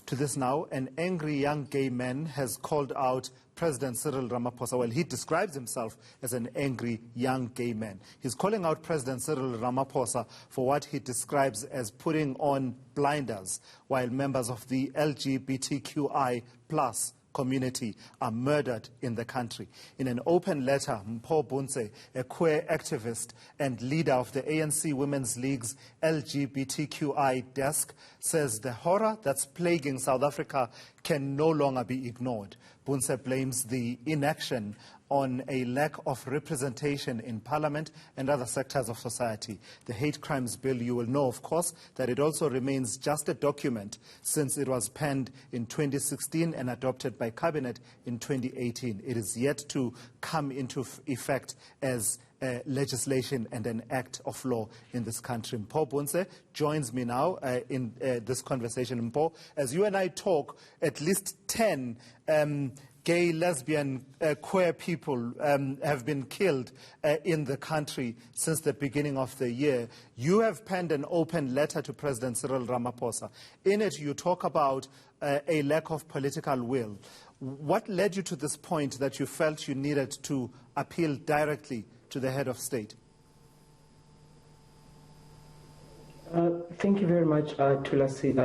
to this now. An angry young gay man has called out President Cyril Ramaphosa. Well, he describes himself as an angry young gay man. He's calling out President Cyril Ramaphosa for what he describes as putting on blinders while members of the LGBTQI plus community are murdered in the country. In an open letter, Mpho Buntse, a queer activist and leader of the ANC Women's League's LGBTQI desk, says the horror that's plaguing South Africa can no longer be ignored. Buntse blames the inaction on a lack of representation in Parliament and other sectors of society. The hate crimes bill, you will know, of course, that it also remains just a document since it was penned in 2016 and adopted by Cabinet in 2018. It is yet to come into effect as legislation and an act of law in this country. Mpho Buntse joins me now in this conversation. Mpho, as you and I talk, at least 10 gay, lesbian, queer people have been killed in the country since the beginning of the year. You have penned an open letter to President Cyril Ramaphosa. In it, you talk about a lack of political will. What led you to this point that you felt you needed to appeal directly to the head of state? Thank you very much, Thulasizwe.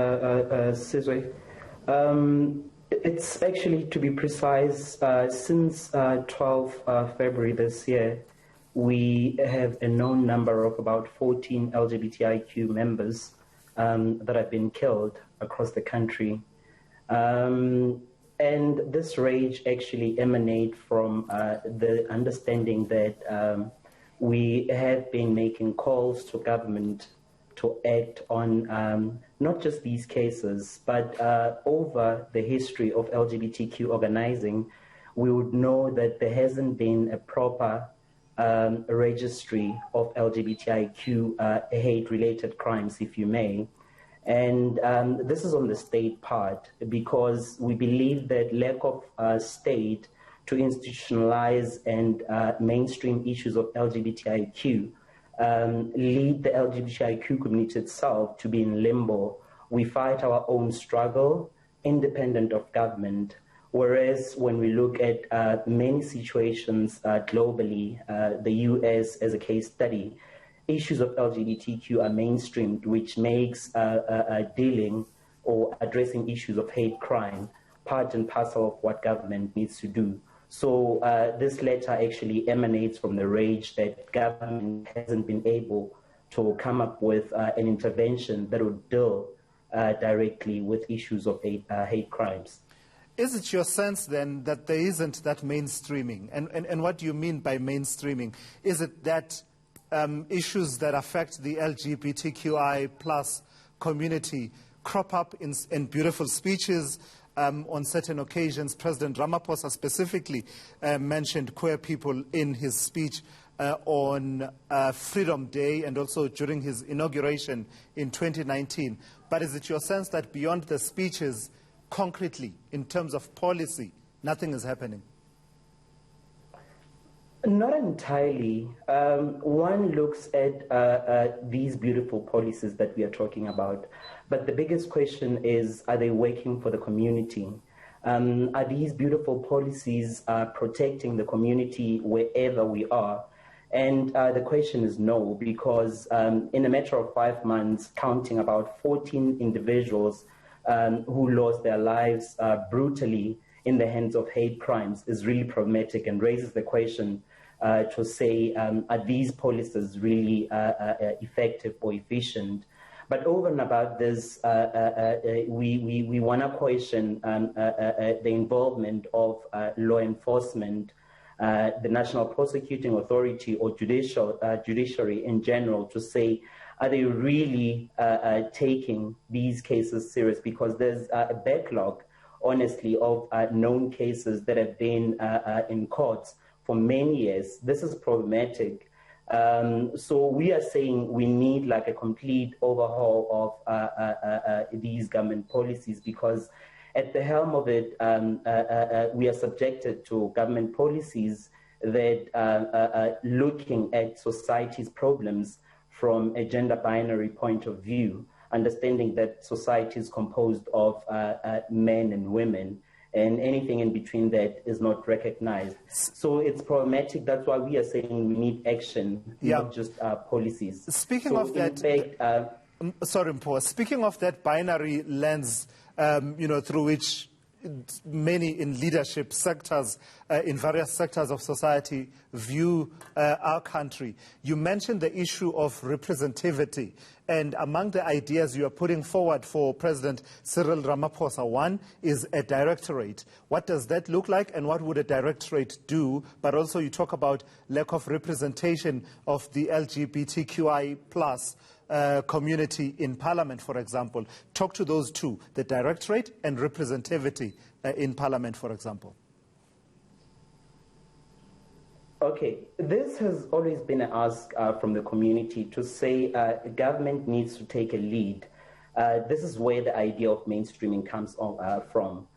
It's actually, to be precise, since 12 February this year, we have a known number of about 14 LGBTIQ members that have been killed across the country. And this rage actually emanates from the understanding that we have been making calls to government to act on not just these cases, but over the history of LGBTQ organizing, we would know that there hasn't been a proper registry of LGBTIQ hate-related crimes, if you may. And this is on the state part, because we believe that lack of state to institutionalize and mainstream issues of LGBTIQ lead the LGBTIQ community itself to be in limbo. We fight our own struggle independent of government, whereas when we look at many situations globally, the US as a case study, issues of LGBTQ are mainstreamed, which makes dealing or addressing issues of hate crime part and parcel of what government needs to do. So this letter actually emanates from the rage that government hasn't been able to come up with an intervention that would deal directly with issues of hate crimes. Is it your sense then that there isn't that mainstreaming? And what do you mean by mainstreaming? Is it that issues that affect the LGBTQI plus community crop up in beautiful speeches? On certain occasions, President Ramaphosa specifically mentioned queer people in his speech on Freedom Day and also during his inauguration in 2019. But is it your sense that beyond the speeches, concretely, in terms of policy, nothing is happening? Not entirely. One looks at these beautiful policies that we are talking about, but the biggest question is, are they working for the community? Are these beautiful policies protecting the community wherever we are? And the question is no, because in a matter of 5 months, counting about 14 individuals who lost their lives brutally in the hands of hate crimes is really problematic and raises the question to say, are these policies really effective or efficient? But over and above this, we want to question the involvement of law enforcement, the National Prosecuting Authority or judiciary in general, to say, are they really taking these cases serious? Because there's a backlog, honestly, of known cases that have been in courts for many years. This is problematic. So we are saying we need like a complete overhaul of these government policies, because at the helm of it, we are subjected to government policies that are looking at society's problems from a gender binary point of view. understanding that society is composed of men and women, and anything in between that is not recognized. So it's problematic. That's why we are saying we need action, not just policies. Speaking of that, sorry, Mpho. Speaking of that binary lens, through which many in leadership sectors, in various sectors of society, view our country. You mentioned the issue of representativity, and among the ideas you are putting forward for President Cyril Ramaphosa, one is a directorate. What does that look like, and what would a directorate do? But also you talk about lack of representation of the LGBTQI plus community in Parliament, for example. Talk to those two, the directorate and representativity in Parliament, for example. Okay, this has always been an ask from the community to say government needs to take a lead. This is where the idea of mainstreaming comes from.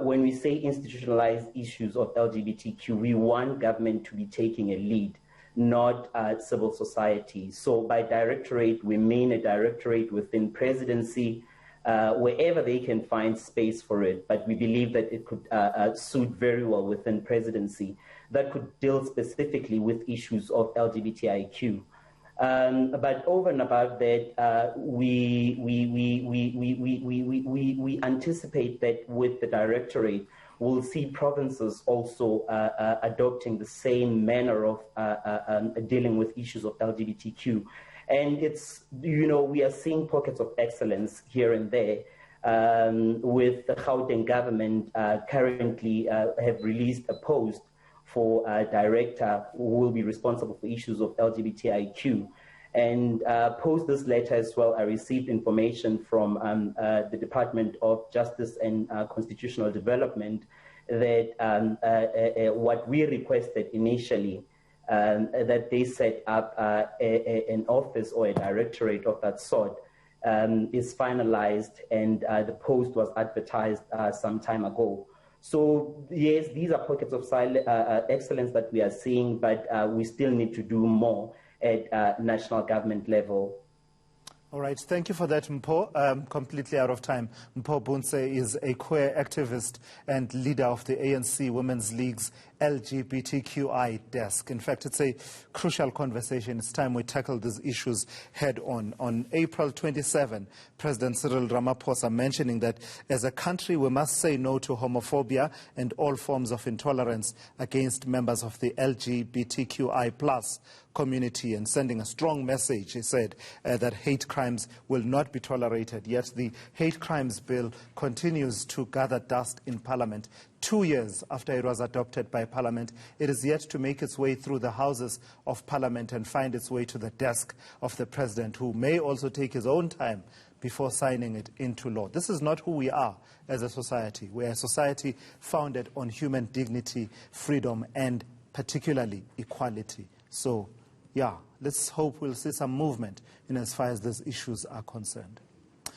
When we say institutionalized issues of LGBTQ, we want government to be taking a lead, not civil society. So by directorate, we mean a directorate within presidency, wherever they can find space for it. But we believe that it could suit very well within presidency, that could deal specifically with issues of LGBTIQ. But over and above that, we anticipate that with the directorate, we'll see provinces also adopting the same manner of dealing with issues of LGBTQ. And it's, we are seeing pockets of excellence here and there. With the Gauteng government currently have released a post for a director who will be responsible for issues of LGBTIQ. And post this letter as well, I received information from the Department of Justice and Constitutional Development that what we requested initially, that they set up an office or a directorate of that sort, is finalized, and the post was advertised some time ago. So yes, these are pockets of excellence that we are seeing, but we still need to do more at national government level. All right, thank you for that, Mpho. Completely out of time. Mpho Buntse is a queer activist and leader of the ANC Women's League's LGBTQI desk. In fact, it's a crucial conversation. It's time we tackle these issues head on. On April 27, President Cyril Ramaphosa mentioning that as a country we must say no to homophobia and all forms of intolerance against members of the LGBTQI plus community, and sending a strong message, he said, that hate crimes will not be tolerated. Yet the hate crimes bill continues to gather dust in Parliament. 2 years after it was adopted by Parliament, it is yet to make its way through the houses of Parliament and find its way to the desk of the President, who may also take his own time before signing it into law. This is not who we are as a society. We are a society founded on human dignity, freedom, and particularly equality. So, yeah, let's hope we'll see some movement in as far as these issues are concerned.